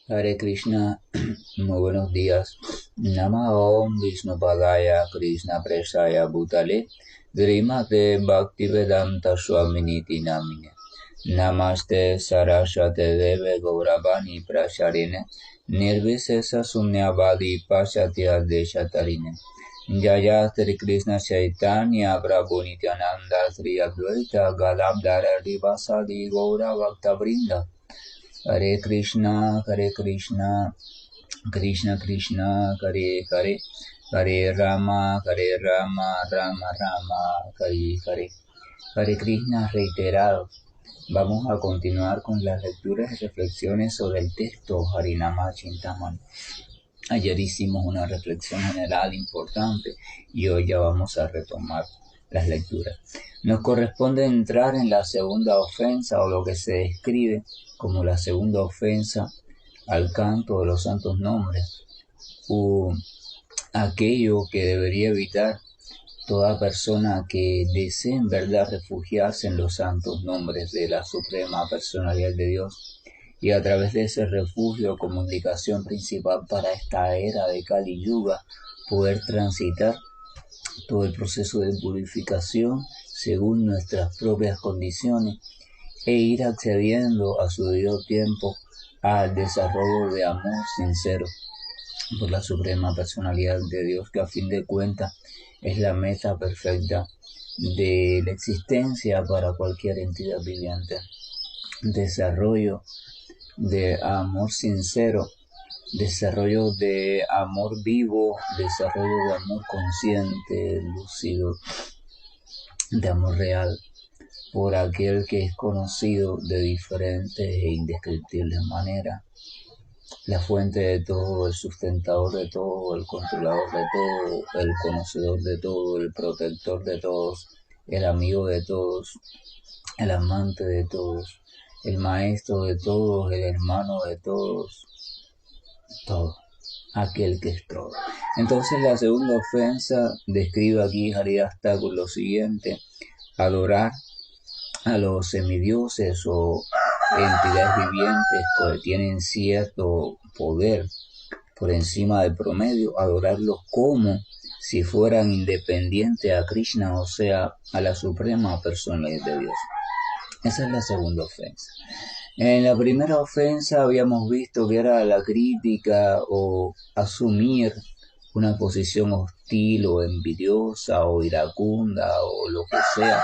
Hare Krishna, muy buenos días. Namaha Vishnupadaya Krishna Preshaya Bhutale Srimate Bhaktivedanta Swaminiti Namine Namaste Saraswate Deve Gauravani Prasharine Nirvisesa Sunyavadi Pashatya Deshatarine Jaya Sri Krishna Chaitanya Prabhu Nityananda Sri Advaita Gadadhara Rivasadi Gaura Bhakta Vrinda Hare Krishna, Krishna Krishna, Hare Hare, Hare Rama, Rama Rama, Hare Hare. Hare Krishna reiterado. Vamos a continuar con las lecturas y reflexiones sobre el texto Harinama Chintamani. Ayer hicimos una reflexión general importante y hoy ya vamos a retomar las lecturas. Nos corresponde entrar en la segunda ofensa o lo que se describe como la segunda ofensa al canto de los santos nombres, aquello que debería evitar toda persona que desee en verdad refugiarse en los santos nombres de la Suprema Personalidad de Dios y a través de ese refugio como indicación principal para esta era de Kali Yuga poder transitar todo el proceso de purificación según nuestras propias condiciones e ir accediendo a su debido tiempo al desarrollo de amor sincero por la Suprema Personalidad de Dios, que a fin de cuentas es la meta perfecta de la existencia para cualquier entidad viviente. Desarrollo de amor sincero, desarrollo de amor vivo, desarrollo de amor consciente, lúcido, de amor real, por aquel que es conocido de diferentes e indescriptibles maneras. La fuente de todo, el sustentador de todo, el controlador de todo, el conocedor de todo, el protector de todos, el amigo de todos, el amante de todos, el maestro de todos, el hermano de todos, todo, aquel que es todo. Entonces la segunda ofensa describe aquí Haridasta con lo siguiente: adorar a los semidioses o entidades vivientes que tienen cierto poder por encima del promedio, adorarlos como si fueran independientes a Krishna, o sea, a la Suprema Personalidad de Dios. Esa es la segunda ofensa. En la primera ofensa habíamos visto que era la crítica o asumir una posición hostil o envidiosa o iracunda o lo que sea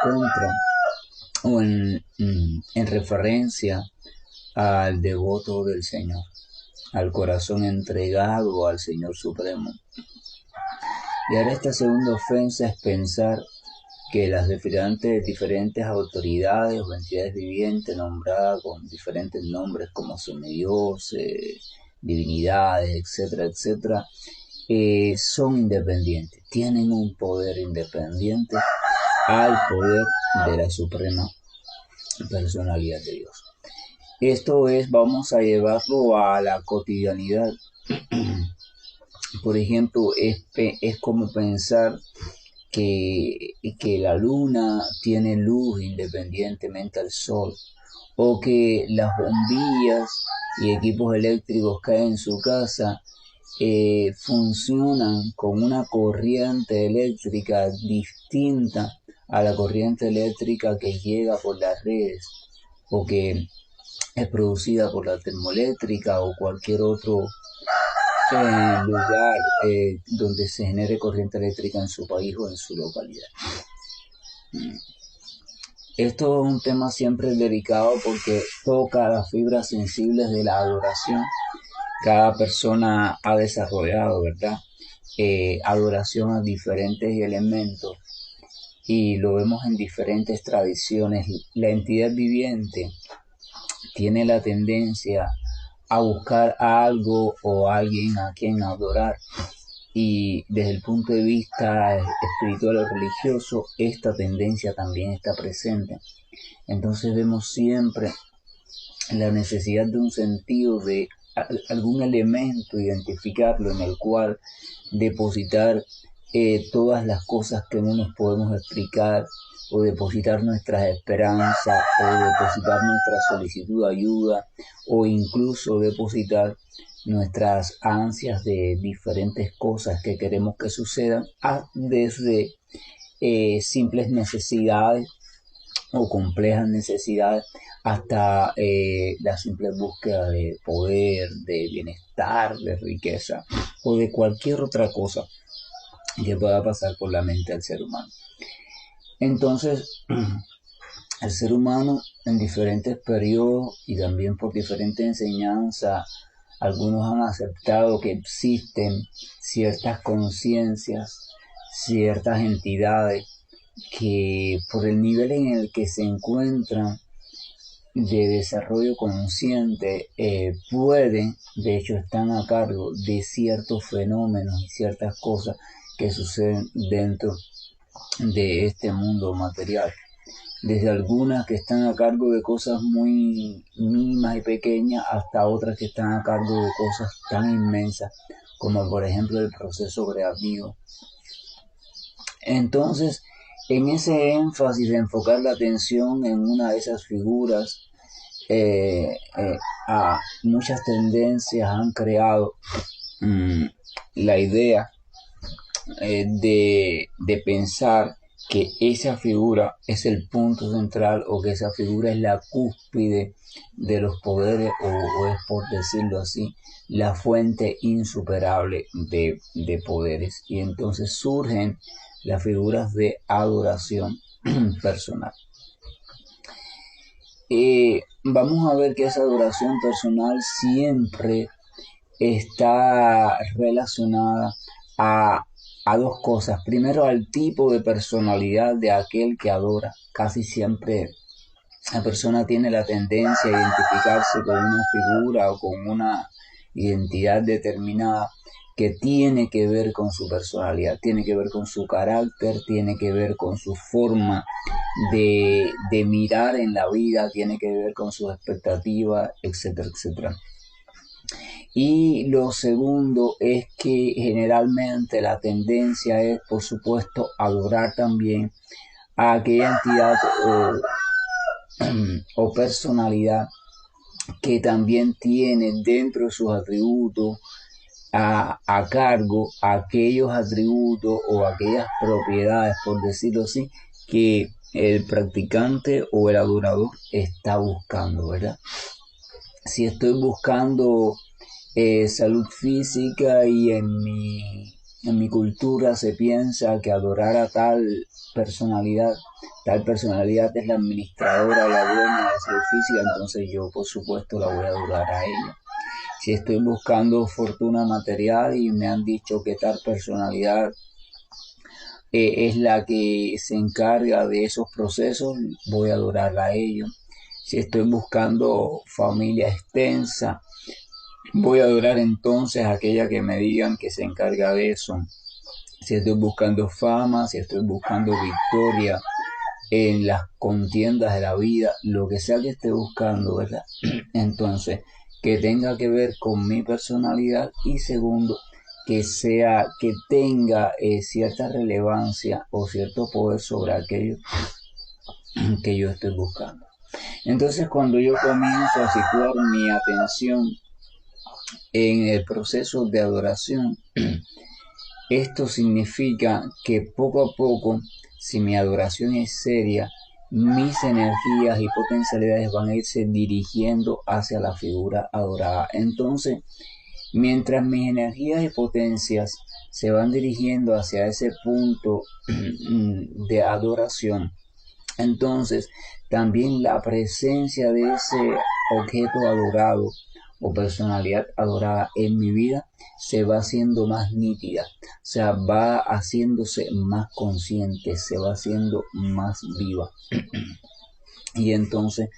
contra o en referencia al devoto del Señor, al corazón entregado al Señor Supremo. Y ahora esta segunda ofensa es pensar que las diferentes autoridades o entidades vivientes nombradas con diferentes nombres como semidioses, divinidades, etcétera, etcétera, son independientes, tienen un poder independiente al poder de la Suprema Personalidad de Dios. Esto es, vamos a llevarlo a la cotidianidad. Por ejemplo, es como pensar que la luna tiene luz independientemente al sol, o que las bombillas y equipos eléctricos que hay en su casa funcionan con una corriente eléctrica distinta a la corriente eléctrica que llega por las redes o que es producida por la termoeléctrica o cualquier otro lugar donde se genere corriente eléctrica en su país o en su localidad. Esto es un tema siempre delicado porque toca las fibras sensibles de la adoración. Cada persona ha desarrollado, ¿verdad? Adoración a diferentes elementos y lo vemos en diferentes tradiciones. La entidad viviente tiene la tendencia a buscar a algo o a alguien a quien adorar, y desde el punto de vista espiritual o religioso esta tendencia también está presente. Entonces vemos siempre la necesidad de un sentido de algún elemento, identificarlo, en el cual depositar todas las cosas que no nos podemos explicar o depositar nuestras esperanzas, o depositar nuestra solicitud de ayuda, o incluso depositar nuestras ansias de diferentes cosas que queremos que sucedan, desde simples necesidades o complejas necesidades hasta la simple búsqueda de poder, de bienestar, de riqueza o de cualquier otra cosa que pueda pasar por la mente del ser humano. Entonces, el ser humano en diferentes periodos y también por diferentes enseñanzas, algunos han aceptado que existen ciertas conciencias, ciertas entidades que por el nivel en el que se encuentran de desarrollo consciente pueden, de hecho están a cargo de ciertos fenómenos y ciertas cosas que suceden dentro de este mundo material. Desde algunas que están a cargo de cosas muy mínimas y pequeñas hasta otras que están a cargo de cosas tan inmensas como por ejemplo el proceso creativo. Entonces, en ese énfasis de enfocar la atención en una de esas figuras, a muchas tendencias han creado la idea de pensar que esa figura es el punto central o que esa figura es la cúspide de los poderes o es, por decirlo así, la fuente insuperable de poderes. Y entonces surgen las figuras de adoración personal. Vamos a ver que esa adoración personal siempre está relacionada a dos cosas. Primero, al tipo de personalidad de aquel que adora. Casi siempre la persona tiene la tendencia a identificarse con una figura o con una identidad determinada que tiene que ver con su personalidad, tiene que ver con su carácter, tiene que ver con su forma de mirar en la vida, tiene que ver con sus expectativas, etcétera, etcétera. Y lo segundo es que generalmente la tendencia es, por supuesto, adorar también a aquella entidad o personalidad que también tiene dentro de sus atributos a cargo aquellos atributos o aquellas propiedades, por decirlo así, que el practicante o el adorador está buscando, ¿verdad? Si estoy buscando salud física y en mi cultura se piensa que adorar a tal personalidad es la administradora o la dueña de la salud física, entonces yo por supuesto la voy a adorar a ella. Si estoy buscando fortuna material y me han dicho que tal personalidad es la que se encarga de esos procesos, voy a adorarla a ellos. Si estoy buscando familia extensa, voy a adorar entonces a aquella que me digan que se encarga de eso. Si estoy buscando fama, si estoy buscando victoria en las contiendas de la vida, lo que sea que esté buscando, ¿verdad? Entonces, que tenga que ver con mi personalidad y segundo, que tenga cierta relevancia o cierto poder sobre aquello que yo estoy buscando. Entonces, cuando yo comienzo a situar mi atención en el proceso de adoración, esto significa que poco a poco, si mi adoración es seria, mis energías y potencialidades van a irse dirigiendo hacia la figura adorada. Entonces, mientras mis energías y potencias se van dirigiendo hacia ese punto de adoración, entonces también la presencia de ese objeto adorado o personalidad adorada en mi vida se va haciendo más nítida, o sea, va haciéndose más consciente, se va haciendo más viva. Y entonces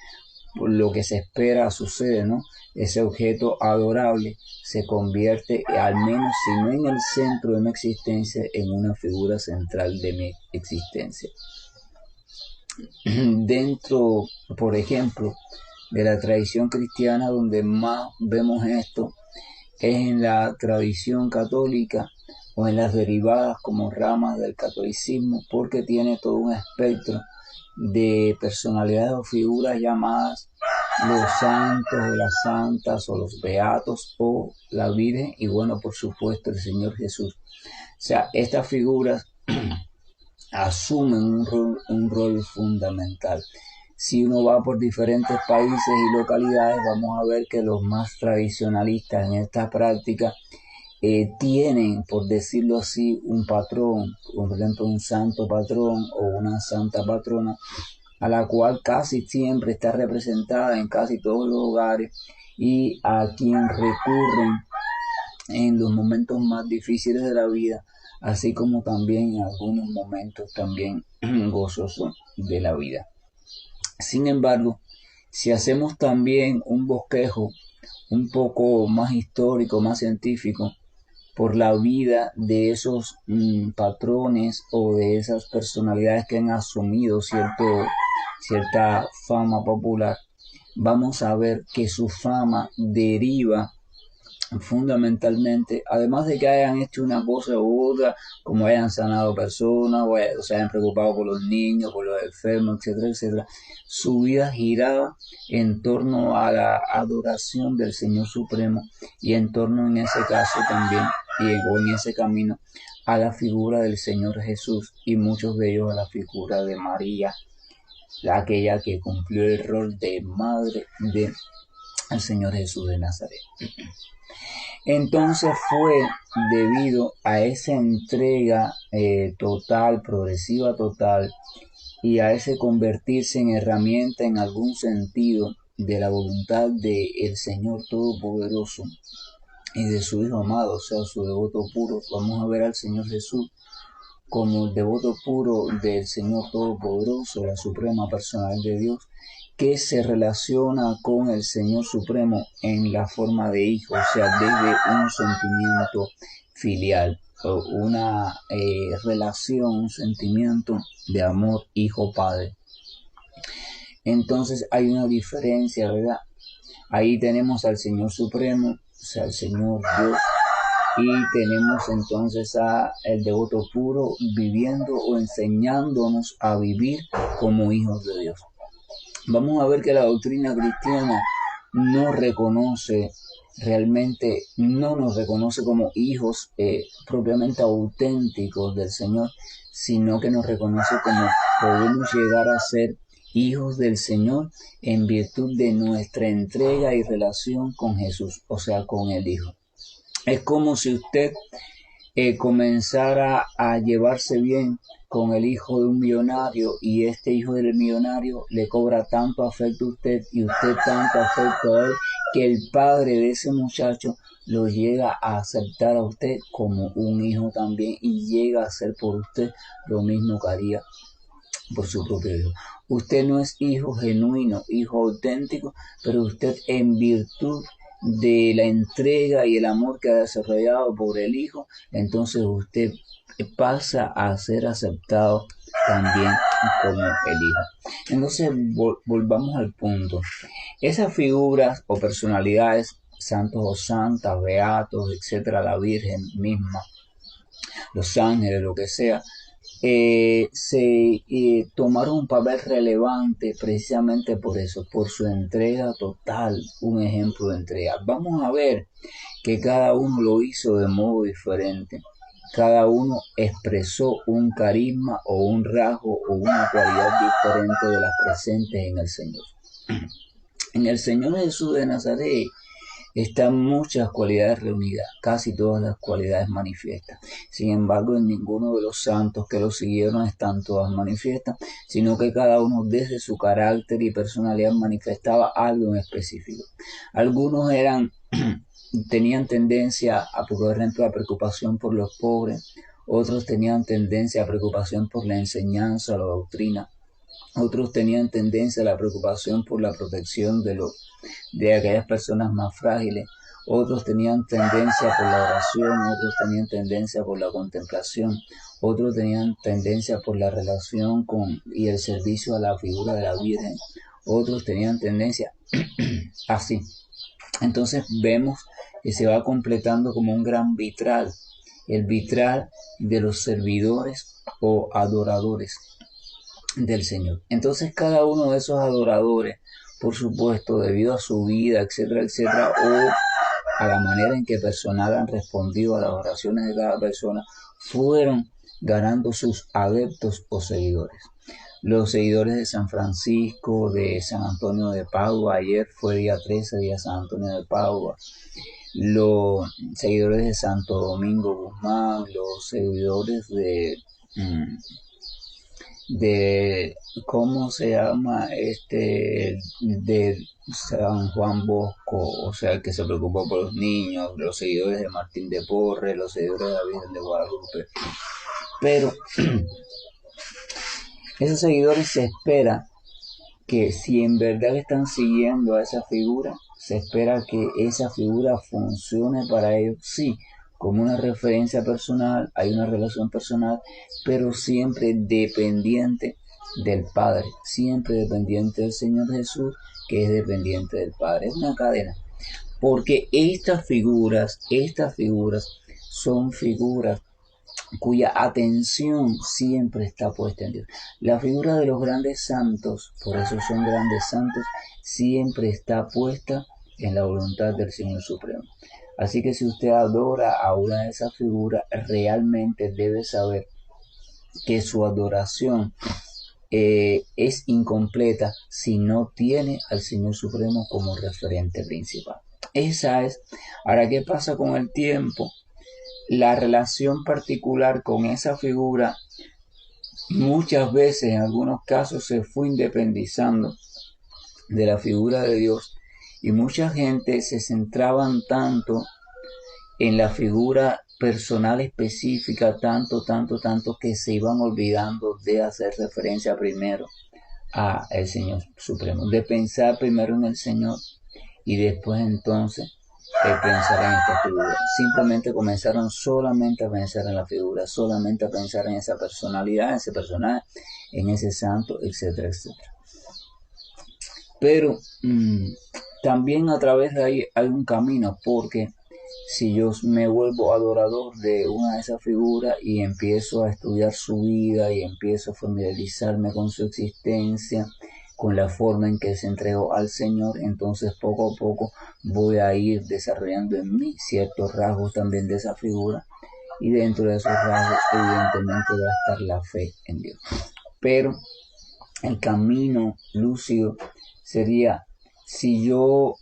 lo que se espera sucede, ¿no? Ese objeto adorable se convierte, al menos si no en el centro de mi existencia, en una figura central de mi existencia. Dentro, por ejemplo, de la tradición cristiana, donde más vemos esto es en la tradición católica o en las derivadas como ramas del catolicismo, porque tiene todo un espectro de personalidades o figuras llamadas los santos o las santas o los beatos o la Virgen y bueno, por supuesto, el Señor Jesús. O sea, estas figuras asumen un rol fundamental. Si uno va por diferentes países y localidades, vamos a ver que los más tradicionalistas en esta práctica tienen, por decirlo así, un patrón, por ejemplo, un santo patrón o una santa patrona, a la cual casi siempre está representada en casi todos los hogares y a quien recurren en los momentos más difíciles de la vida, así como también en algunos momentos también gozosos de la vida. Sin embargo, si hacemos también un bosquejo un poco más histórico, más científico, por la vida de esos patrones o de esas personalidades que han asumido cierta fama popular, vamos a ver que su fama deriva fundamentalmente, además de que hayan hecho una cosa u otra, como hayan sanado personas, o se hayan preocupado por los niños, por los enfermos, etcétera, etcétera, su vida giraba en torno a la adoración del Señor Supremo y en torno en ese caso también, o en ese camino, a la figura del Señor Jesús y muchos de ellos a la figura de María, aquella que cumplió el rol de madre del Señor Jesús de Nazaret. Entonces fue debido a esa entrega total, progresiva total, y a ese convertirse en herramienta en algún sentido de la voluntad del Señor Todopoderoso y de su Hijo amado, o sea, su devoto puro. Vamos a ver al Señor Jesús como el devoto puro del Señor Todopoderoso, la suprema personal de Dios, que se relaciona con el Señor Supremo en la forma de hijo, o sea, desde un sentimiento filial, o una relación, un sentimiento de amor hijo-padre. Entonces hay una diferencia, ¿verdad? Ahí tenemos al Señor Supremo, o sea, al Señor Dios, y tenemos entonces a el devoto puro viviendo o enseñándonos a vivir como hijos de Dios. Vamos a ver que la doctrina cristiana no reconoce realmente, no nos reconoce como hijos propiamente auténticos del Señor, sino que nos reconoce como podemos llegar a ser hijos del Señor en virtud de nuestra entrega y relación con Jesús, o sea, con el Hijo. Es como si usted comenzara a llevarse bien con el hijo de un millonario y este hijo del millonario le cobra tanto afecto a usted y usted tanto afecto a él que el padre de ese muchacho lo llega a aceptar a usted como un hijo también y llega a hacer por usted lo mismo que haría por su propio hijo. Usted no es hijo genuino, hijo auténtico, pero usted en virtud de la entrega y el amor que ha desarrollado por el hijo, entonces usted pasa a ser aceptado también como el hijo. Entonces volvamos al punto. Esas figuras o personalidades, santos o santas, beatos, etcétera, la Virgen misma, los ángeles, lo que sea, tomaron un papel relevante precisamente por eso, por su entrega total, un ejemplo de entrega. Vamos a ver que cada uno lo hizo de modo diferente. Cada uno expresó un carisma o un rasgo o una cualidad diferente de las presentes en el Señor. En el Señor Jesús de Nazaret están muchas cualidades reunidas, casi todas las cualidades manifiestas. Sin embargo, en ninguno de los santos que lo siguieron están todas manifiestas, sino que cada uno desde su carácter y personalidad manifestaba algo en específico. Algunos tenían tendencia a, por ejemplo, a preocupación por los pobres, otros tenían tendencia a preocupación por la enseñanza, la doctrina, otros tenían tendencia a la preocupación por la protección de aquellas personas más frágiles, otros tenían tendencia por la oración, otros tenían tendencia por la contemplación, otros tenían tendencia por la relación y el servicio a la figura de la Virgen, otros tenían tendencia así. Entonces vemos que se va completando como un gran vitral, el vitral de los servidores o adoradores. del Señor. Entonces cada uno de esos adoradores, por supuesto, debido a su vida, etcétera, etcétera, o a la manera en que personal han respondido a las oraciones de cada persona, fueron ganando sus adeptos o seguidores. Los seguidores de San Francisco, de San Antonio de Padua, ayer fue día 13, día San Antonio de Padua, los seguidores de Santo Domingo Guzmán, los seguidores de ¿cómo se llama? De San Juan Bosco, o sea, el que se preocupa por los niños, los seguidores de Martín de Porres, los seguidores de la Virgen de Guadalupe. Pero esos seguidores se espera que si en verdad están siguiendo a esa figura, se espera que esa figura funcione para ellos, sí, como una referencia personal, hay una relación personal, pero siempre dependiente del Padre, siempre dependiente del Señor Jesús, que es dependiente del Padre. Es una cadena, porque estas figuras son figuras cuya atención siempre está puesta en Dios. La figura de los grandes santos, por eso son grandes santos, siempre está puesta en la voluntad del Señor Supremo. Así que si usted adora a una de esas figuras, realmente debe saber que su adoración es incompleta si no tiene al Señor Supremo como referente principal. Esa es. Ahora, ¿qué pasa con el tiempo? La relación particular con esa figura muchas veces, en algunos casos, se fue independizando de la figura de Dios y mucha gente se centraban tanto en la figura personal específica, tanto que se iban olvidando de hacer referencia primero a el Señor Supremo, de pensar primero en el Señor y después entonces pensar en esta figura. Simplemente comenzaron solamente a pensar en la figura, solamente a pensar en esa personalidad, en ese personaje, en ese santo, etcétera, etcétera. Pero también a través de ahí hay un camino, porque si yo me vuelvo adorador de una de esas figuras y empiezo a estudiar su vida y empiezo a familiarizarme con su existencia, con la forma en que se entregó al Señor, entonces poco a poco voy a ir desarrollando en mí ciertos rasgos también de esa figura, y dentro de esos rasgos evidentemente va a estar la fe en Dios. Pero el camino lúcido sería, si yo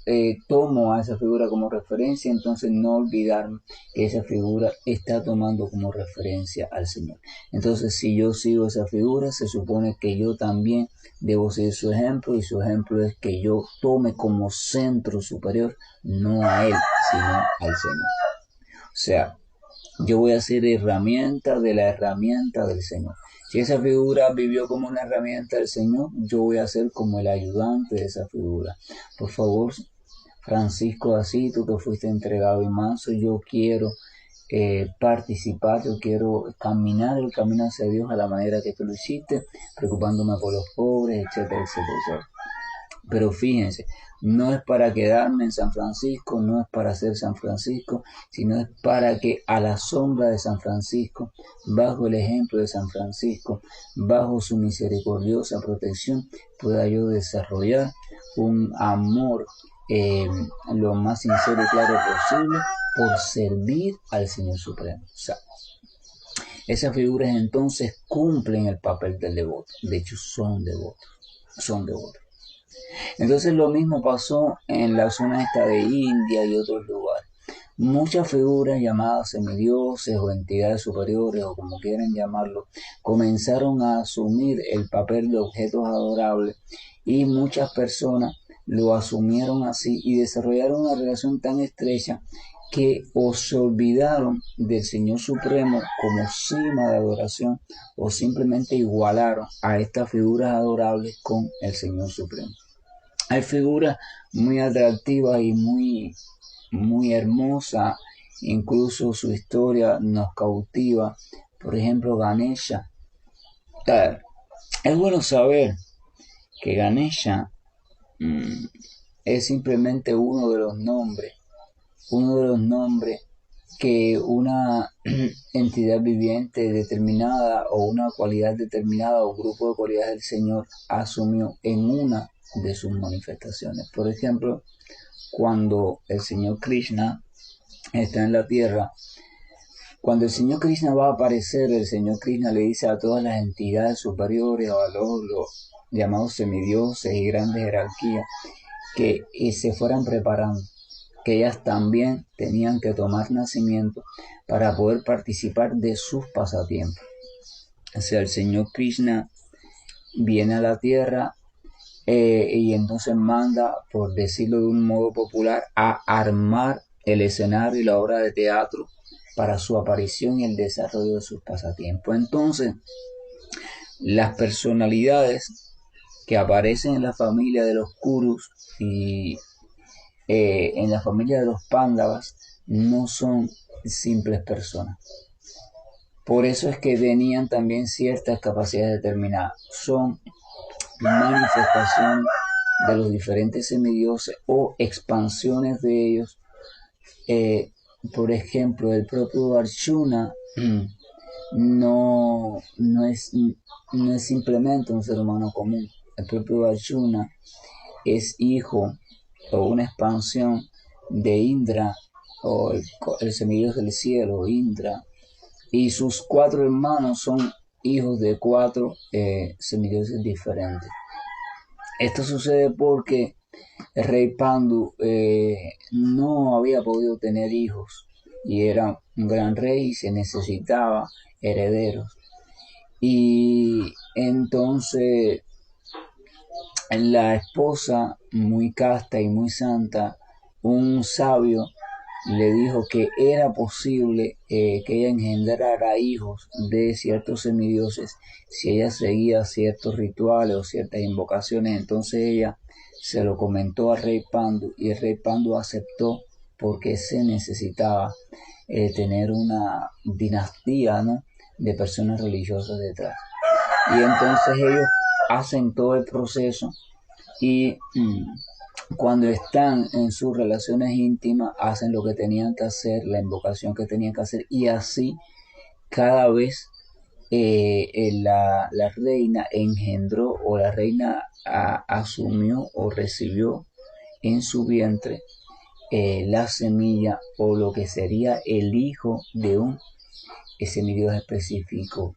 tomo a esa figura como referencia, entonces no olvidarme que esa figura está tomando como referencia al Señor. Entonces, si yo sigo esa figura, se supone que yo también debo seguir su ejemplo, y su ejemplo es que yo tome como centro superior no a Él, sino al Señor. O sea, yo voy a ser herramienta de la herramienta del Señor. Si esa figura vivió como una herramienta del Señor, yo voy a ser como el ayudante de esa figura. Por favor, Francisco, así tú que fuiste entregado y manso, yo quiero participar, yo quiero caminar el camino hacia Dios a la manera que tú lo hiciste, preocupándome por los pobres, etcétera, etcétera, etcétera. Pero fíjense, no es para quedarme en San Francisco, no es para ser San Francisco, sino es para que a la sombra de San Francisco, bajo el ejemplo de San Francisco, bajo su misericordiosa protección, pueda yo desarrollar un amor lo más sincero y claro posible por servir al Señor Supremo. O sea, esas figuras entonces cumplen el papel del devoto. De hecho, son devotos. Entonces lo mismo pasó en la zona esta de India y otros lugares. Muchas figuras llamadas semidioses o entidades superiores, o como quieran llamarlo, comenzaron a asumir el papel de objetos adorables, y muchas personas lo asumieron así y desarrollaron una relación tan estrecha que o se olvidaron del Señor Supremo como cima de adoración, o simplemente igualaron a estas figuras adorables con el Señor Supremo. Hay figuras muy atractivas y muy hermosas, incluso su historia nos cautiva. Por ejemplo, Ganesha. Es bueno saber que Ganesha es simplemente uno de los nombres que una entidad viviente determinada o una cualidad determinada o grupo de cualidades del Señor asumió en una de sus manifestaciones. Por ejemplo, cuando el Señor Krishna está en la tierra, cuando el Señor Krishna va a aparecer, el Señor Krishna le dice a todas las entidades superiores o a los llamados semidioses y grandes jerarquías que se fueran preparando, que ellas también tenían que tomar nacimiento para poder participar de sus pasatiempos. O sea, el Señor Krishna viene a la tierra y entonces manda, por decirlo de un modo popular, a armar el escenario y la obra de teatro para su aparición y el desarrollo de sus pasatiempos. Entonces, las personalidades que aparecen en la familia de los Kurus y en la familia de los Pándavas no son simples personas. Por eso es que tenían también ciertas capacidades determinadas. Son manifestaciones de los diferentes semidioses o expansiones de ellos. Por ejemplo, el propio Arjuna no es simplemente un ser humano común. El propio Arjuna es hijo o una expansión de Indra o el semidios del cielo, Indra, y sus 4 hermanos son hijos de 4 semidioses diferentes. Esto sucede porque el rey Pandu no había podido tener hijos y era un gran rey y se necesitaba herederos. Y entonces la esposa, muy casta y muy santa, un sabio, le dijo que era posible que ella engendrara hijos de ciertos semidioses si ella seguía ciertos rituales o ciertas invocaciones. Entonces ella se lo comentó al rey Pandu y el rey Pandu aceptó porque se necesitaba tener una dinastía, ¿no?, de personas religiosas detrás. Y entonces ellos hacen todo el proceso y cuando están en sus relaciones íntimas hacen lo que tenían que hacer, la invocación que tenían que hacer, y así cada vez la reina engendró o la reina asumió o recibió en su vientre la semilla o lo que sería el hijo de un semidios específico.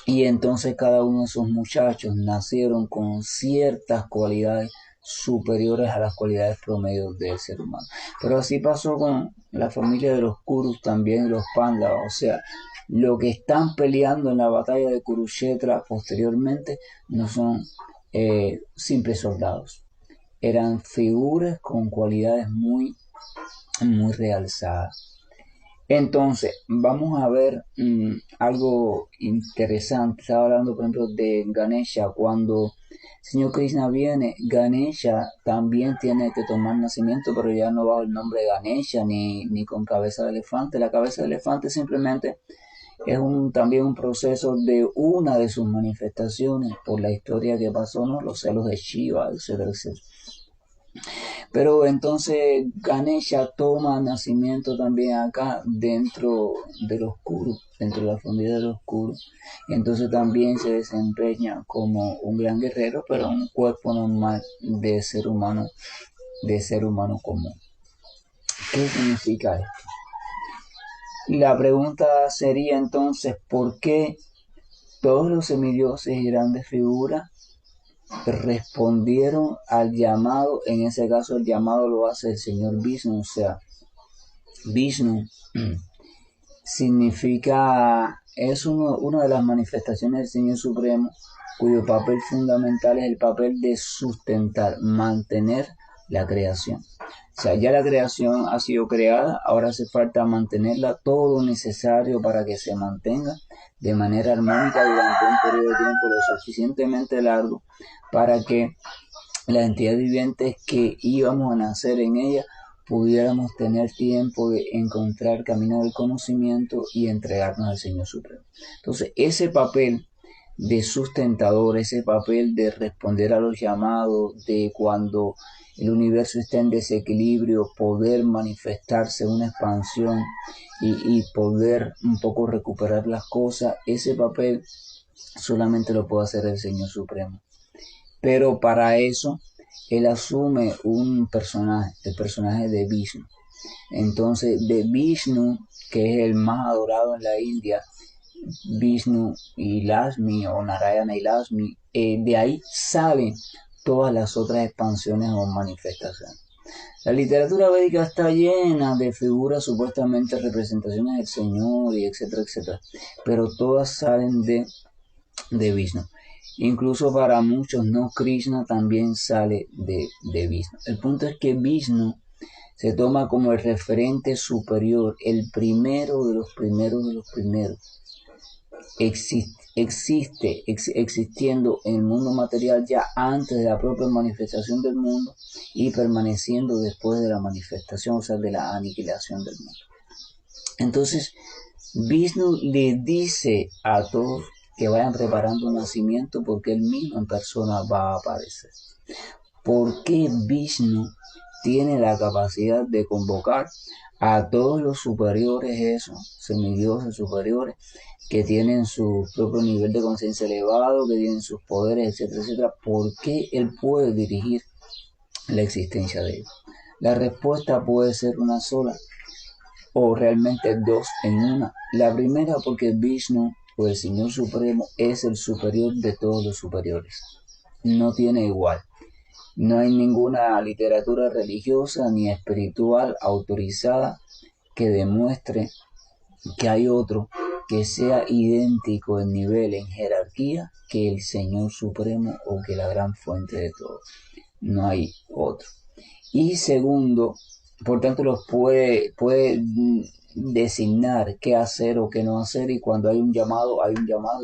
Y entonces cada uno de esos muchachos nacieron con ciertas cualidades superiores a las cualidades promedio del ser humano. Pero así pasó con la familia de los Kurus también, los Pándavas. O sea, lo que están peleando en la batalla de Kurukshetra posteriormente no son simples soldados. Eran figuras con cualidades muy realzadas. Entonces, vamos a ver algo interesante. Estaba hablando, por ejemplo, de Ganesha. Cuando el Señor Krishna viene, Ganesha también tiene que tomar nacimiento, pero ya no bajo el nombre de Ganesha ni con cabeza de elefante. La cabeza de elefante simplemente es también un proceso de una de sus manifestaciones por la historia que pasó, ¿no?, los celos de Shiva, etcétera, etcétera. Pero entonces Ganesha toma nacimiento también acá dentro de los Kurus, dentro de la familia de los Kurus. Entonces también se desempeña como un gran guerrero, pero un cuerpo normal de ser humano común. ¿Qué significa esto? La pregunta sería entonces, ¿por qué todos los semidioses y grandes figuras respondieron al llamado? En ese caso el llamado lo hace el señor Vishnu. O sea, Vishnu significa, es una de las manifestaciones del Señor Supremo, cuyo papel fundamental es el papel de sustentar, mantener la creación. O sea, ya la creación ha sido creada, ahora hace falta mantenerla, todo necesario para que se mantenga de manera armónica durante un periodo de tiempo lo suficientemente largo para que las entidades vivientes que íbamos a nacer en ella pudiéramos tener tiempo de encontrar camino del conocimiento y entregarnos al Señor Supremo. Entonces, ese papel de sustentador, ese papel de responder a los llamados, de cuando el universo está en desequilibrio, poder manifestarse una expansión y poder un poco recuperar las cosas, ese papel solamente lo puede hacer el Señor Supremo. Pero para eso, él asume un personaje, el personaje de Vishnu. Entonces, de Vishnu, que es el más adorado en la India, Vishnu y Lakshmi, o Narayana y Lakshmi, de ahí salen todas las otras expansiones o manifestaciones. La literatura védica está llena de figuras, supuestamente representaciones del Señor, y etcétera, etcétera, pero todas salen de Vishnu. Incluso para muchos no, Krishna también sale de Vishnu. El punto es que Vishnu se toma como el referente superior, el primero de los primeros de los primeros. Existiendo en el mundo material ya antes de la propia manifestación del mundo y permaneciendo después de la manifestación, o sea, de la aniquilación del mundo. Entonces, Vishnu le dice a todos que vayan preparando un nacimiento porque él mismo en persona va a aparecer. ¿Por qué Vishnu tiene la capacidad de convocar a todos los superiores, esos semidioses superiores, que tienen su propio nivel de conciencia elevado, que tienen sus poderes, etcétera, etcétera? ¿Por qué él puede dirigir la existencia de ellos? La respuesta puede ser una sola, o realmente dos en una. La primera, porque Vishnu, o el Señor Supremo, es el superior de todos los superiores. No tiene igual. No hay ninguna literatura religiosa ni espiritual autorizada que demuestre que hay otro que sea idéntico en nivel, en jerarquía, que el Señor Supremo o que la gran fuente de todo. No hay otro. Y segundo, por tanto, los puede designar qué hacer o qué no hacer, y cuando hay un llamado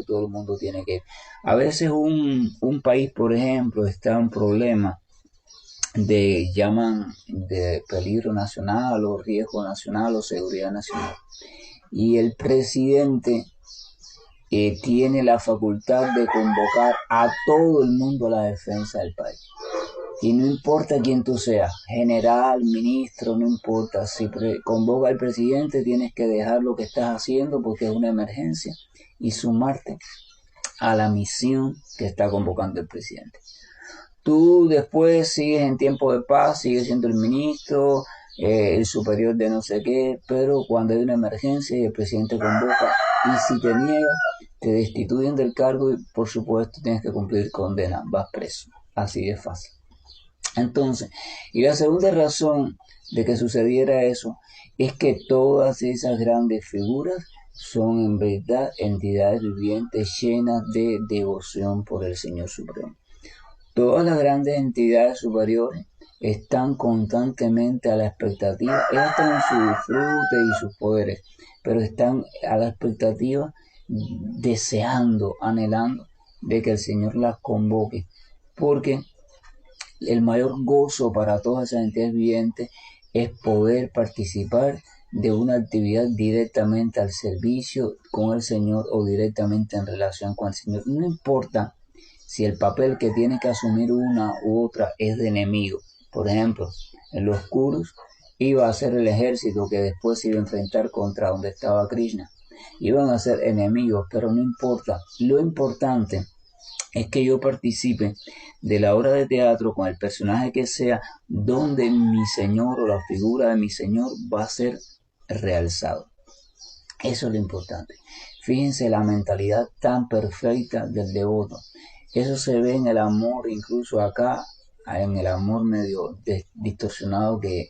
y todo el mundo tiene que ir. A veces un país, por ejemplo, está en un problema llaman de peligro nacional o riesgo nacional o seguridad nacional. Y el presidente tiene la facultad de convocar a todo el mundo a la defensa del país. Y no importa quién tú seas, general, ministro, no importa. Si convoca al presidente, tienes que dejar lo que estás haciendo porque es una emergencia y sumarte a la misión que está convocando el presidente. Tú después sigues en tiempo de paz, sigues siendo el ministro, el superior de no sé qué, pero cuando hay una emergencia y el presidente convoca, y si te niegas, te destituyen del cargo y por supuesto tienes que cumplir condena, vas preso. Así de fácil. Entonces, y la segunda razón de que sucediera eso es que todas esas grandes figuras son en verdad entidades vivientes llenas de devoción por el Señor Supremo. Todas las grandes entidades superiores están constantemente a la expectativa, ellas están en su disfrute y sus poderes, pero están a la expectativa, deseando, anhelando de que el Señor las convoque, porque el mayor gozo para todas esas entidades vivientes es poder participar de una actividad directamente al servicio con el Señor o directamente en relación con el Señor. No importa si el papel que tiene que asumir una u otra es de enemigo. Por ejemplo, en los Kurus iba a ser el ejército que después se iba a enfrentar contra donde estaba Krishna. Iban a ser enemigos, pero no importa. Lo importante es que yo participe de la obra de teatro con el personaje que sea, donde mi Señor o la figura de mi Señor va a ser realzado. Eso es lo importante. Fíjense la mentalidad tan perfecta del devoto. Eso se ve en el amor, incluso acá, en el amor medio distorsionado que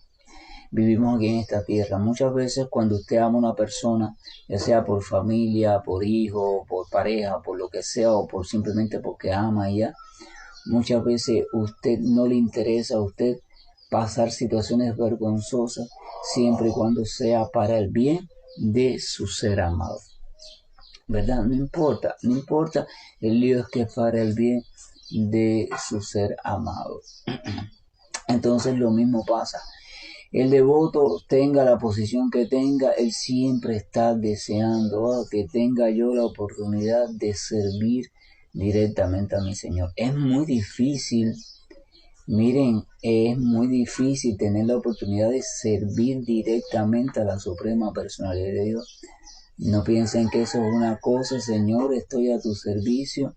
vivimos aquí en esta tierra. Muchas veces cuando usted ama a una persona, ya sea por familia, por hijo, por pareja, por lo que sea, o por simplemente porque ama ya, muchas veces usted no le interesa a usted pasar situaciones vergonzosas siempre y cuando sea para el bien de su ser amado. ¿Verdad? No importa el lío, es que es para el bien de su ser amado. Entonces lo mismo pasa. El devoto, tenga la posición que tenga, él siempre está deseando que tenga yo la oportunidad de servir directamente a mi Señor. Es muy difícil Miren, es muy difícil tener la oportunidad de servir directamente a la Suprema Personalidad de Dios. No piensen que eso es una cosa, Señor, estoy a tu servicio.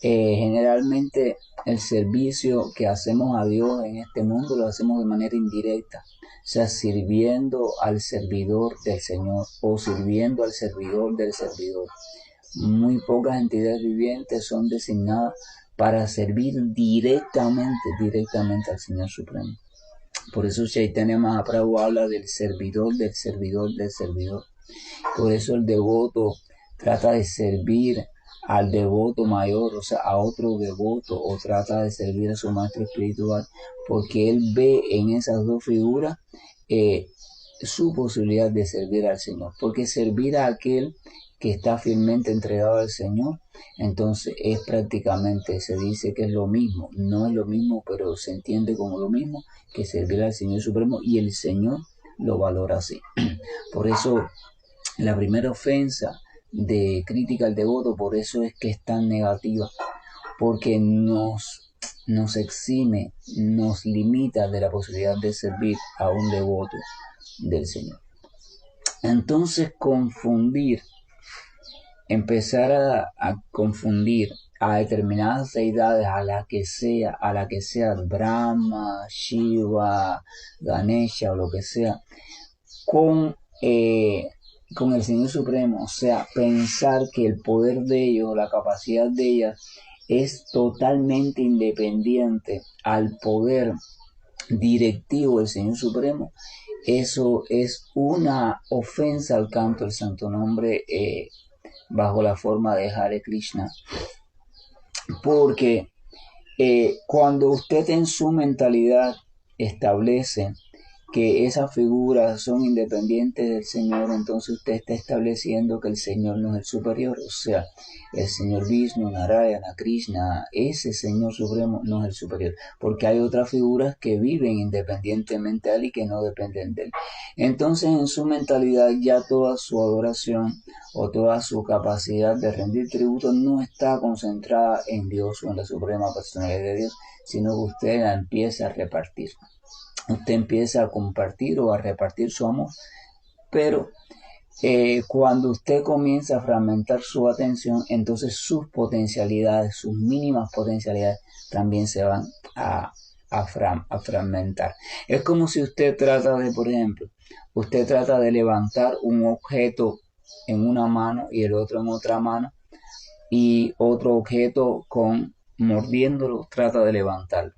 Generalmente el servicio que hacemos a Dios en este mundo lo hacemos de manera indirecta, o sea, sirviendo al servidor del Señor o sirviendo al servidor del servidor. Muy pocas entidades vivientes son designadas para servir directamente al Señor Supremo. Por eso Chaitanya Mahaprabhu habla del servidor, del servidor, del servidor. Por eso el devoto trata de servir al devoto mayor, o sea, a otro devoto, o trata de servir a su maestro espiritual, porque él ve en esas dos figuras su posibilidad de servir al Señor. Porque servir a aquel que está fielmente entregado al Señor, entonces es prácticamente, se dice que es lo mismo, no es lo mismo, pero se entiende como lo mismo que servir al Señor Supremo, y el Señor lo valora así. Por eso la primera ofensa de crítica al devoto, por eso es que es tan negativa, porque nos exime, nos limita de la posibilidad de servir a un devoto del Señor. Entonces empezar a confundir a determinadas deidades, a la que sea Brahma, Shiva, Ganesha o lo que sea, con el Señor Supremo, o sea, pensar que el poder de ellos, la capacidad de ellas, es totalmente independiente al poder directivo del Señor Supremo, eso es una ofensa al canto del santo nombre bajo la forma de Hare Krishna, porque cuando usted en su mentalidad establece que esas figuras son independientes del Señor, entonces usted está estableciendo que el Señor no es el superior, o sea, el Señor Vishnu, Narayana, Krishna, ese Señor Supremo no es el superior, porque hay otras figuras que viven independientemente de él y que no dependen de él. Entonces en su mentalidad ya toda su adoración o toda su capacidad de rendir tributo no está concentrada en Dios o en la Suprema Personalidad de Dios, sino que usted la empieza a repartir. Usted empieza a compartir o a repartir su amor, pero cuando usted comienza a fragmentar su atención, entonces sus potencialidades, sus mínimas potencialidades también se van a fragmentar. Es como si usted trata de, por ejemplo, usted trata de levantar un objeto en una mano y el otro en otra mano, y otro objeto mordiéndolo trata de levantarlo.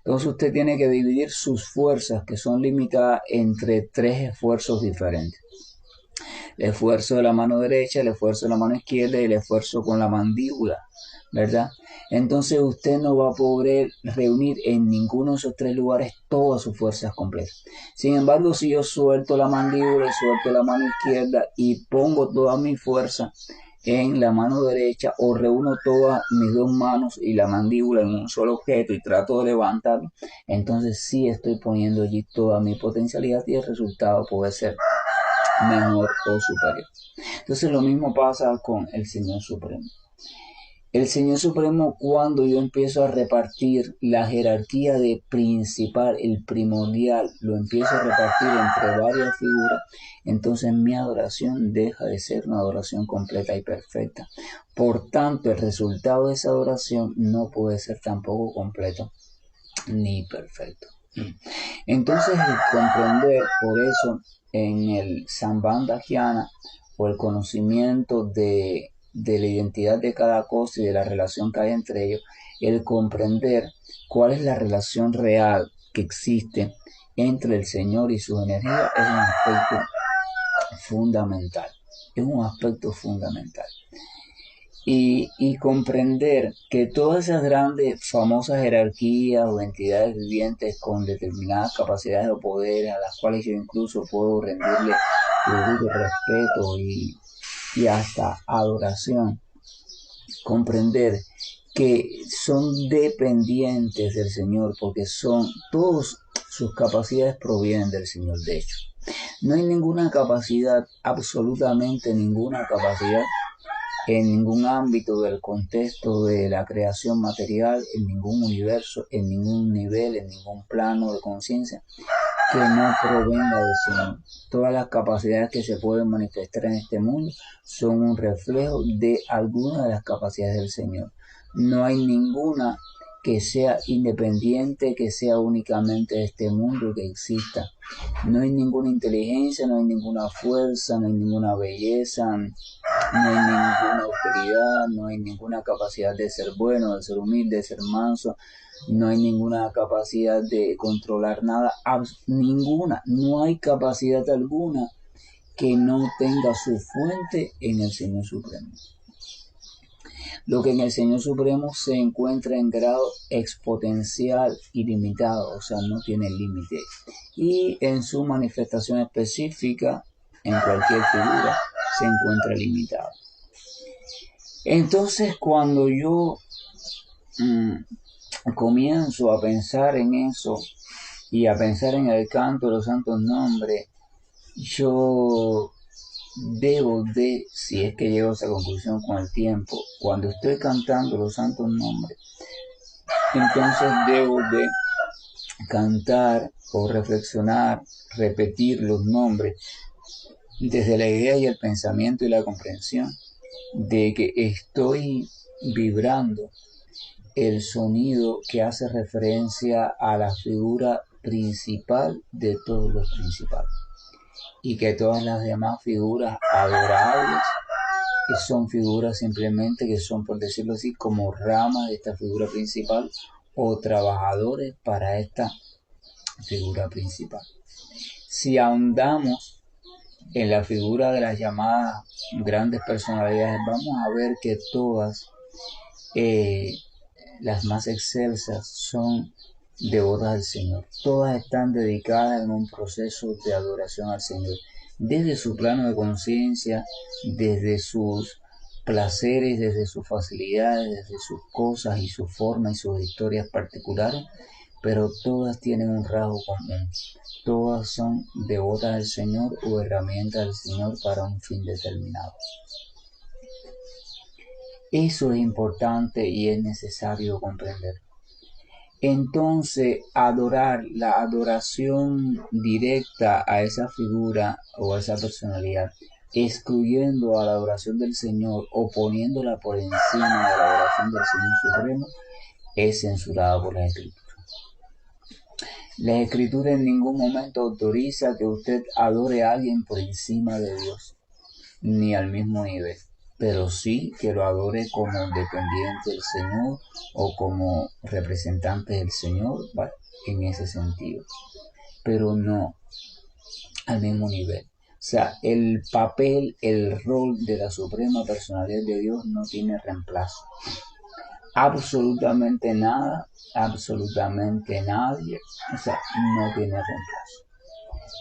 Entonces usted tiene que dividir sus fuerzas, que son limitadas, entre tres esfuerzos diferentes. El esfuerzo de la mano derecha, el esfuerzo de la mano izquierda y el esfuerzo con la mandíbula, ¿verdad? Entonces usted no va a poder reunir en ninguno de esos tres lugares todas sus fuerzas completas. Sin embargo, si yo suelto la mandíbula y suelto la mano izquierda y pongo toda mi fuerza en la mano derecha, o reúno todas mis dos manos y la mandíbula en un solo objeto y trato de levantarlo, entonces sí estoy poniendo allí toda mi potencialidad y el resultado puede ser menor o superior. Entonces lo mismo pasa con el Señor Supremo. El Señor Supremo, cuando yo empiezo a repartir la jerarquía de principal, el primordial, lo empiezo a repartir entre varias figuras, entonces mi adoración deja de ser una adoración completa y perfecta. Por tanto, el resultado de esa adoración no puede ser tampoco completo ni perfecto. Entonces, el comprender, por eso, en el Sambandha Jnana, o el conocimiento de la identidad de cada cosa y de la relación que hay entre ellos, el comprender cuál es la relación real que existe entre el Señor y sus energías es un aspecto fundamental. Es un aspecto fundamental. Y comprender que todas esas grandes, famosas jerarquías o entidades vivientes con determinadas capacidades o poderes, a las cuales yo incluso puedo rendirle tributo, respeto y hasta adoración, comprender que son dependientes del Señor, porque todas sus capacidades provienen del Señor. De hecho, no hay ninguna capacidad, absolutamente ninguna capacidad en ningún ámbito del contexto de la creación material, en ningún universo, en ningún nivel, en ningún plano de conciencia que no provenga del Señor. Todas las capacidades que se pueden manifestar en este mundo son un reflejo de alguna de las capacidades del Señor. No hay ninguna que sea independiente, que sea únicamente de este mundo, que exista. No hay ninguna inteligencia, no hay ninguna fuerza, no hay ninguna belleza, no hay ninguna autoridad, no hay ninguna capacidad de ser bueno, de ser humilde, de ser manso, no hay ninguna capacidad de controlar nada, ninguna, no hay capacidad alguna que no tenga su fuente en el Señor Supremo. Lo que en el Señor Supremo se encuentra en grado exponencial ilimitado, o sea, no tiene límite. Y en su manifestación específica, en cualquier figura, se encuentra limitado. Entonces, cuando yo comienzo a pensar en eso y a pensar en el canto de los santos nombres, yo debo de, si es que llego a esa conclusión con el tiempo, cuando estoy cantando los santos nombres, entonces debo de cantar o reflexionar, repetir los nombres desde la idea y el pensamiento y la comprensión de que estoy vibrando el sonido que hace referencia a la figura principal de todos los principales, y que todas las demás figuras adorables que son figuras simplemente que son, por decirlo así, como ramas de esta figura principal o trabajadores para esta figura principal. Si ahondamos en la figura de las llamadas grandes personalidades, vamos a ver que todas las más excelsas son devotas al Señor. Todas están dedicadas en un proceso de adoración al Señor, desde su plano de conciencia, desde sus placeres, desde sus facilidades, desde sus cosas y su forma y sus historias particulares, pero todas tienen un rasgo común. Todas son devotas al Señor o herramientas del Señor para un fin determinado. Eso es importante y es necesario comprender. Entonces, la adoración directa a esa figura o a esa personalidad, excluyendo a la adoración del Señor o poniéndola por encima de la adoración del Señor Supremo, es censurada por la Escritura. La Escritura en ningún momento autoriza que usted adore a alguien por encima de Dios, ni al mismo nivel, pero sí que lo adore como dependiente del Señor o como representante del Señor, ¿vale? En ese sentido, pero no al mismo nivel. O sea, el papel, el rol de la suprema personalidad de Dios no tiene reemplazo. Absolutamente nada, absolutamente nadie, o sea, no tiene reemplazo.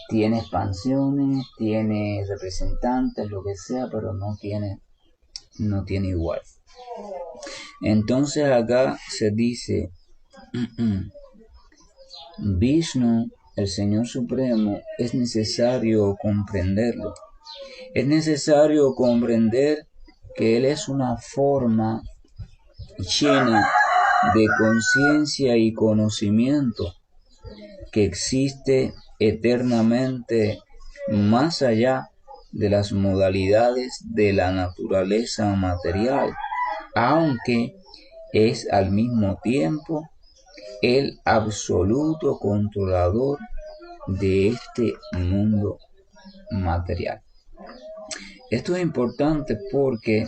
Tiene expansiones, tiene representantes, lo que sea, pero no tiene igual. Entonces acá se dice Vishnu, el Señor Supremo, es necesario comprenderlo. Es necesario comprender que Él es una forma llena de conciencia y conocimiento que existe eternamente más allá de las modalidades de la naturaleza material, aunque es al mismo tiempo el absoluto controlador de este mundo material. Esto es importante porque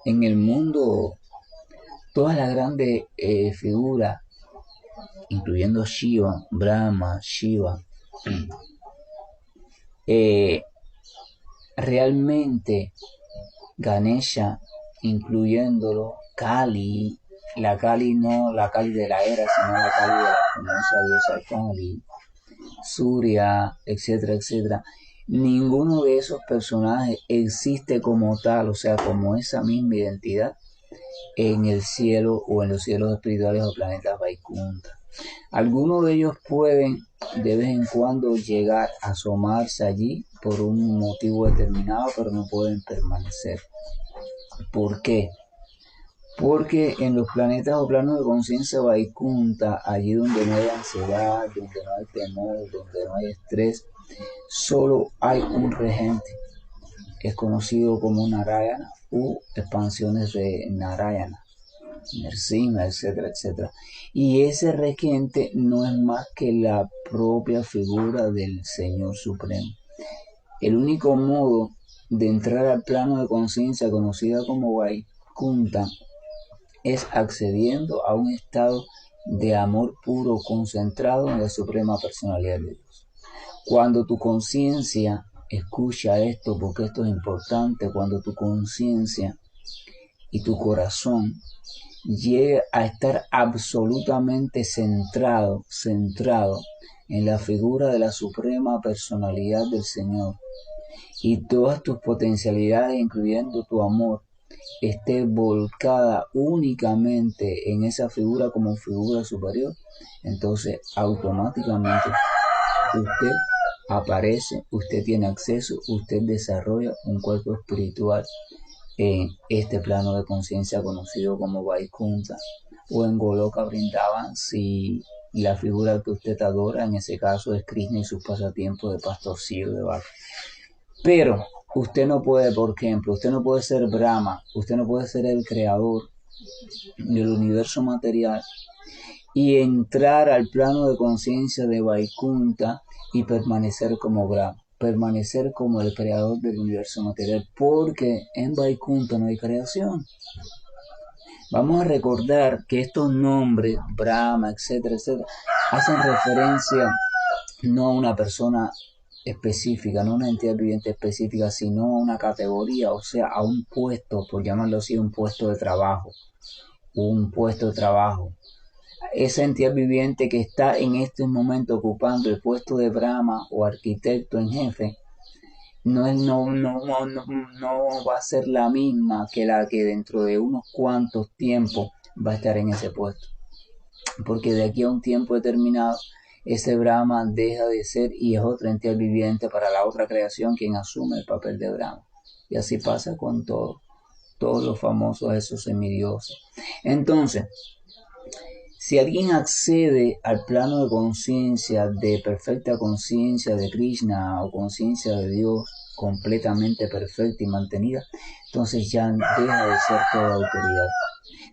en el mundo todas las grandes figuras, incluyendo Shiva, Brahma, Shiva, realmente Ganesha, incluyéndolo, Kali, la Kali no la Kali de la era, sino la Kali de la famosa diosa Kali, Surya, etcétera, etcétera. Ninguno de esos personajes existe como tal, o sea, como esa misma identidad en el cielo o en los cielos espirituales o planetas Vaikunta. Algunos de ellos pueden de vez en cuando llegar a asomarse allí por un motivo determinado, pero no pueden permanecer. ¿Por qué? Porque en los planetas o planos de conciencia Vaikunta, allí donde no hay ansiedad, donde no hay temor, donde no hay estrés, solo hay un regente. Es conocido como Narayana u expansiones de Narayana, Nrsimha, etcétera, etcétera. Y ese regente no es más que la propia figura del Señor Supremo. El único modo de entrar al plano de conciencia conocida como Vaikunta es accediendo a un estado de amor puro concentrado en la suprema personalidad de Dios. Cuando tu conciencia, escucha esto porque esto es importante, cuando tu conciencia y tu corazón llega a estar absolutamente centrado en la figura de la suprema personalidad del Señor y todas tus potencialidades, incluyendo tu amor, esté volcada únicamente en esa figura como figura superior, entonces automáticamente usted aparece, usted tiene acceso, usted desarrolla un cuerpo espiritual en este plano de conciencia conocido como Vaikunta o en Goloka Vrindavan si la figura que usted adora en ese caso es Krishna y sus pasatiempos de pastorcillo de vaca. Pero usted no puede, por ejemplo, usted no puede ser Brahma, usted no puede ser el creador del universo material y entrar al plano de conciencia de Vaikunta y permanecer como Brahma, permanecer como el creador del universo material, porque en Vaikunta no hay creación. Vamos a recordar que estos nombres, Brahma, etcétera, etcétera, hacen referencia no a una persona específica, no a una entidad viviente específica, sino a una categoría, o sea, a un puesto, por llamarlo así, un puesto de trabajo, Esa entidad viviente que está en este momento ocupando el puesto de Brahma o arquitecto en jefe, no va a ser la misma que la que dentro de unos cuantos tiempos va a estar en ese puesto. Porque de aquí a un tiempo determinado, ese Brahma deja de ser y es otra entidad viviente para la otra creación quien asume el papel de Brahma. Y así pasa con todos los famosos esos semidioses. Entonces, si alguien accede al plano de conciencia, de perfecta conciencia de Krishna o conciencia de Dios completamente perfecta y mantenida, entonces ya deja de ser toda autoridad.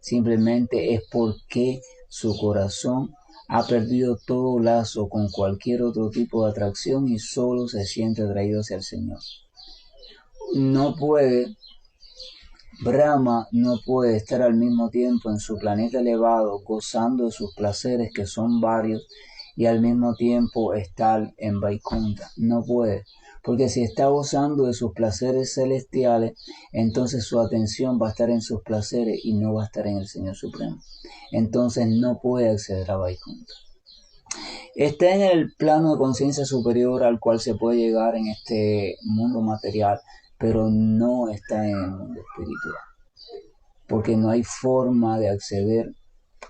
Simplemente es porque su corazón ha perdido todo lazo con cualquier otro tipo de atracción y solo se siente atraído hacia el Señor. Brahma no puede estar al mismo tiempo en su planeta elevado gozando de sus placeres que son varios y al mismo tiempo estar en Vaikunta. No puede, porque si está gozando de sus placeres celestiales, entonces su atención va a estar en sus placeres y no va a estar en el Señor Supremo. Entonces no puede acceder a Vaikunta. Está en el plano de conciencia superior al cual se puede llegar en este mundo material, pero no está en el mundo espiritual, porque no hay forma de acceder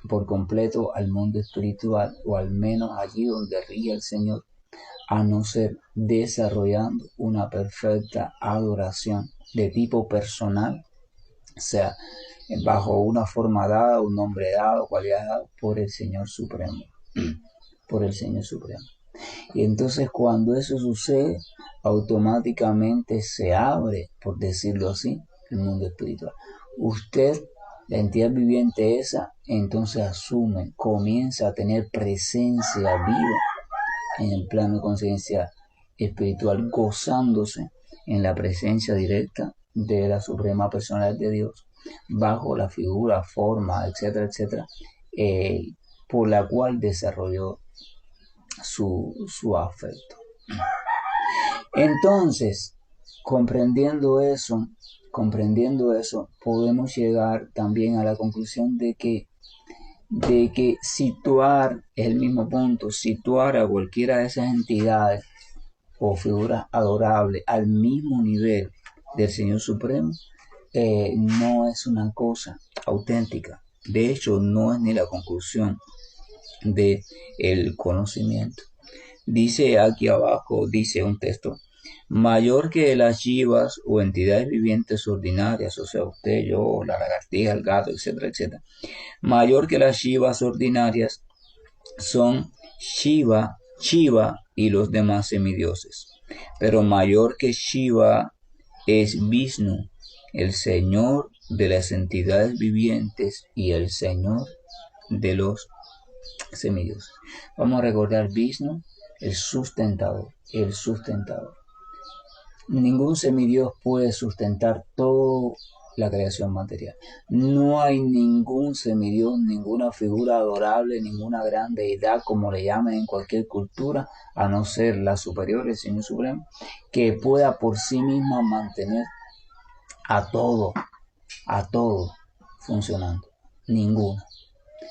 por completo al mundo espiritual, o al menos allí donde ríe el Señor, a no ser desarrollando una perfecta adoración de tipo personal, o sea, bajo una forma dada, un nombre dado, cualidad dada por el Señor Supremo, por el Señor Supremo. Y entonces cuando eso sucede, automáticamente se abre, por decirlo así, el mundo espiritual. Usted, la entidad viviente esa, entonces asume, comienza a tener presencia viva en el plano de conciencia espiritual, gozándose en la presencia directa de la suprema personalidad de Dios, bajo la figura, forma, etcétera, etcétera, por la cual desarrolló su afecto. Entonces, comprendiendo eso, podemos llegar también a la conclusión de que situar, es el mismo punto, situar a cualquiera de esas entidades o figuras adorables al mismo nivel del Señor Supremo, no es una cosa auténtica. De hecho, no es ni la conclusión del conocimiento. Dice aquí abajo, dice un texto, mayor que las yivas o entidades vivientes ordinarias, o sea, usted, yo, la lagartija, el gato, etcétera, etcétera. Mayor que las yivas ordinarias son Shiva y los demás semidioses. Pero mayor que Shiva es Vishnu, el Señor de las entidades vivientes y el Señor de los semidioses. Vamos a recordar Vishnu, el sustentador, el sustentador. Ningún semidios puede sustentar toda la creación material. No hay ningún semidios, ninguna figura adorable, ninguna gran deidad, como le llamen en cualquier cultura, a no ser la superior, el Señor Supremo, que pueda por sí misma mantener a todo funcionando. Ninguna.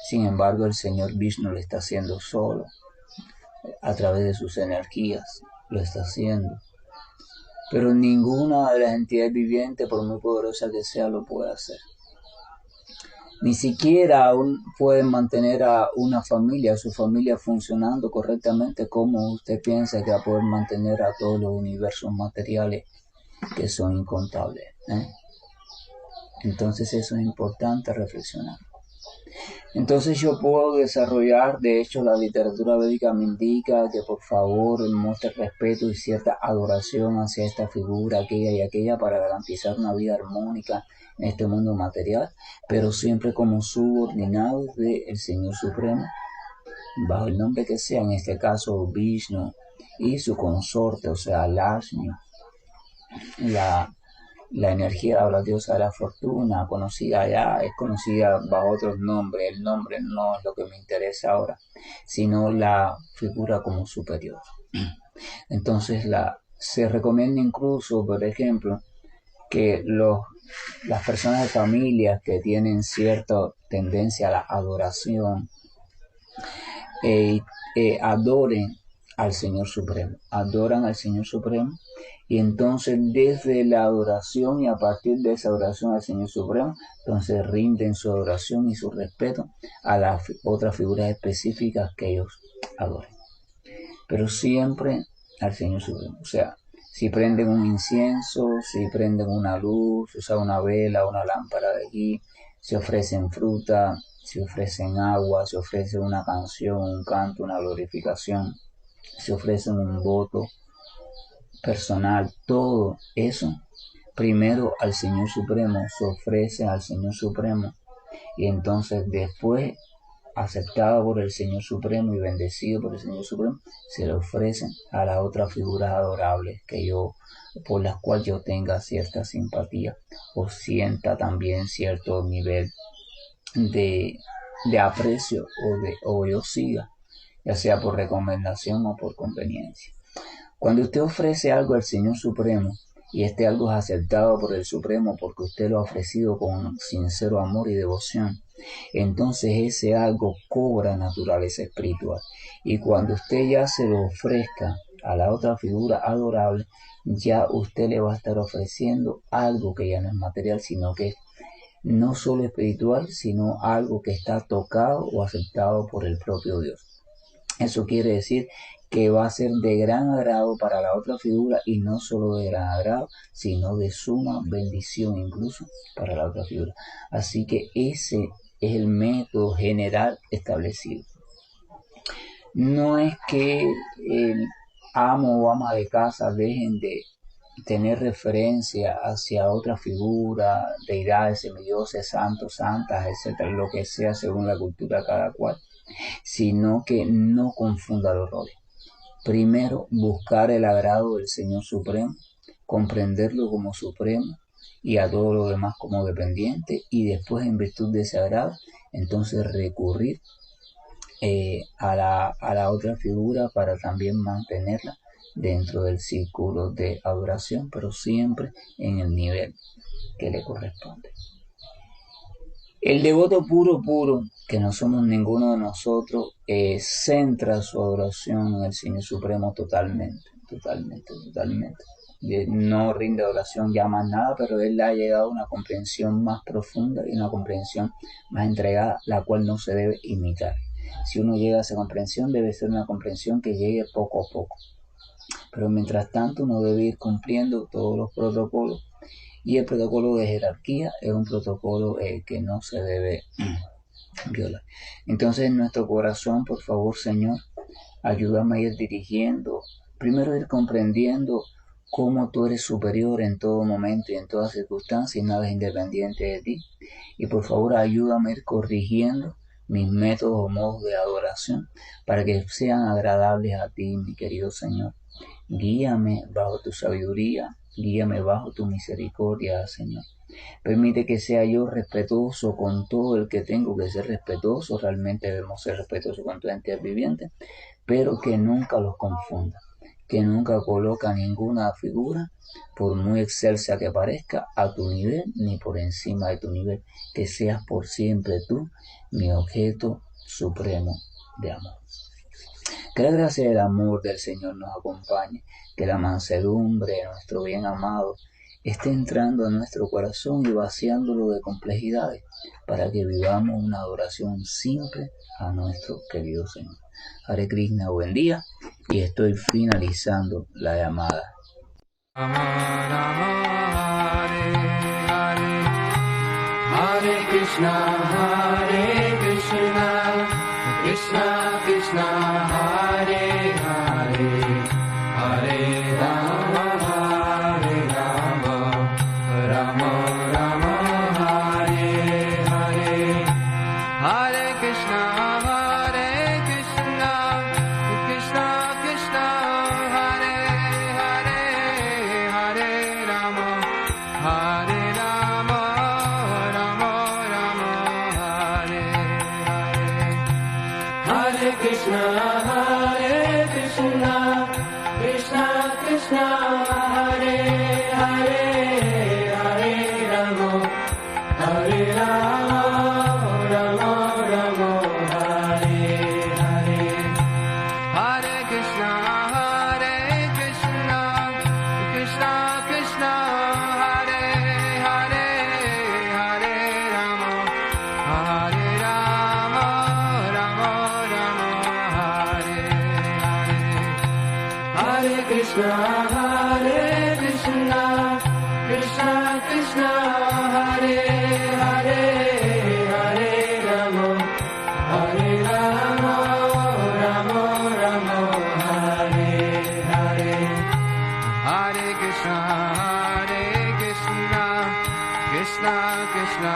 Sin embargo, el Señor Vishnu lo está haciendo solo, a través de sus energías, lo está haciendo. Pero ninguna de las entidades vivientes, por muy poderosa que sea, lo puede hacer. Ni siquiera pueden mantener a una familia, a su familia funcionando correctamente, como usted piensa que va a poder mantener a todos los universos materiales que son incontables. Entonces eso es importante reflexionar. Entonces yo puedo desarrollar, de hecho la literatura védica me indica que por favor muestre respeto y cierta adoración hacia esta figura, aquella y aquella, para garantizar una vida armónica en este mundo material, pero siempre como subordinados del Señor Supremo, bajo el nombre que sea, en este caso Vishnu y su consorte, o sea Lakshmi, la energía o la diosa de la fortuna, conocida ya, es conocida bajo otros nombres. El nombre no es lo que me interesa ahora, sino la figura como superior. Entonces se recomienda incluso, por ejemplo, que las personas de familias que tienen cierta tendencia a la adoración adoren al Señor Supremo, adoran al Señor Supremo, y entonces desde la adoración y a partir de esa adoración al Señor Supremo, entonces rinden su adoración y su respeto a las otras figuras específicas que ellos adoren, pero siempre al Señor Supremo. O sea, si prenden un incienso, si prenden una luz, o sea, una vela, una lámpara de aquí, se ofrecen fruta, se ofrecen agua, se ofrece una canción, un canto, una glorificación, se ofrecen un voto personal, todo eso primero al Señor Supremo, se ofrece al Señor Supremo, y entonces después, aceptado por el Señor Supremo y bendecido por el Señor Supremo, se le ofrecen a las otras figuras adorables por las cuales yo tenga cierta simpatía o sienta también cierto nivel de aprecio o yo siga, ya sea por recomendación o por conveniencia. Cuando usted ofrece algo al Señor Supremo y este algo es aceptado por el Supremo porque usted lo ha ofrecido con sincero amor y devoción, entonces ese algo cobra naturaleza espiritual. Y cuando usted ya se lo ofrezca a la otra figura adorable, ya usted le va a estar ofreciendo algo que ya no es material, sino que es no solo espiritual, sino algo que está tocado o aceptado por el propio Dios. Eso quiere decir que va a ser de gran agrado para la otra figura, y no solo de gran agrado, sino de suma bendición incluso para la otra figura. Así que ese es el método general establecido. No es que el amo o ama de casa dejen de tener referencia hacia otra figura, deidades, semidioses, santos, santas, etcétera, lo que sea según la cultura de cada cual, sino que no confunda los roles. Primero, buscar el agrado del Señor Supremo, comprenderlo como supremo y a todo lo demás como dependiente, y después, en virtud de ese agrado, entonces recurrir a la otra figura para también mantenerla dentro del círculo de adoración, pero siempre en el nivel que le corresponde. El devoto puro, que no somos ninguno de nosotros, centra su adoración en el Señor Supremo totalmente. No rinde oración ya más nada, pero él ha llegado a una comprensión más profunda y una comprensión más entregada, la cual no se debe imitar. Si uno llega a esa comprensión, debe ser una comprensión que llegue poco a poco. Pero mientras tanto uno debe ir cumpliendo todos los protocolos, y el protocolo de jerarquía es un protocolo que no se debe violar. Entonces en nuestro corazón, por favor, Señor, ayúdame a ir dirigiendo, primero ir comprendiendo cómo tú eres superior en todo momento y en todas circunstancias y nada es independiente de ti. Y por favor ayúdame a ir corrigiendo mis métodos o modos de adoración para que sean agradables a ti, mi querido Señor. Guíame bajo tu sabiduría, guíame bajo tu misericordia, Señor. Permite que sea yo respetuoso con todo el que tengo que ser respetuoso. Realmente debemos ser respetuosos con tu entidad viviente, pero que nunca los confunda, que nunca coloca ninguna figura, por muy excelsa que parezca, a tu nivel ni por encima de tu nivel. Que seas por siempre tú, mi objeto supremo de amor. Que la gracia y el amor del Señor nos acompañe, que la mansedumbre de nuestro bien amado esté entrando en nuestro corazón y vaciándolo de complejidades, para que vivamos una adoración simple a nuestro querido Señor. Hare Krishna, buen día, y estoy finalizando la llamada. Hare Krishna, Krishna Krishna, Hare Hare, Hare Rama, Rama Rama, Hare Hare. Hare Krishna, Krishna Krishna, Hare Hare, Hare Rama, Hare Rama, Rama Rama, Hare Hare. Hare Krishna, Krishna Krishna, Hare Hare, Hare Rama, Hare Rama, Rama Rama, Hare Hare. Hare Krishna, Krishna Krishna, Hare Hare, Hare Rama, Hare Rama, Rama Rama, Hare Hare. Hare Krishna, Krishna Krishna, Hare Hare, Hare Rama, Hare Rama, Rama Rama, Hare Hare. Hare Krishna, Krishna Krishna,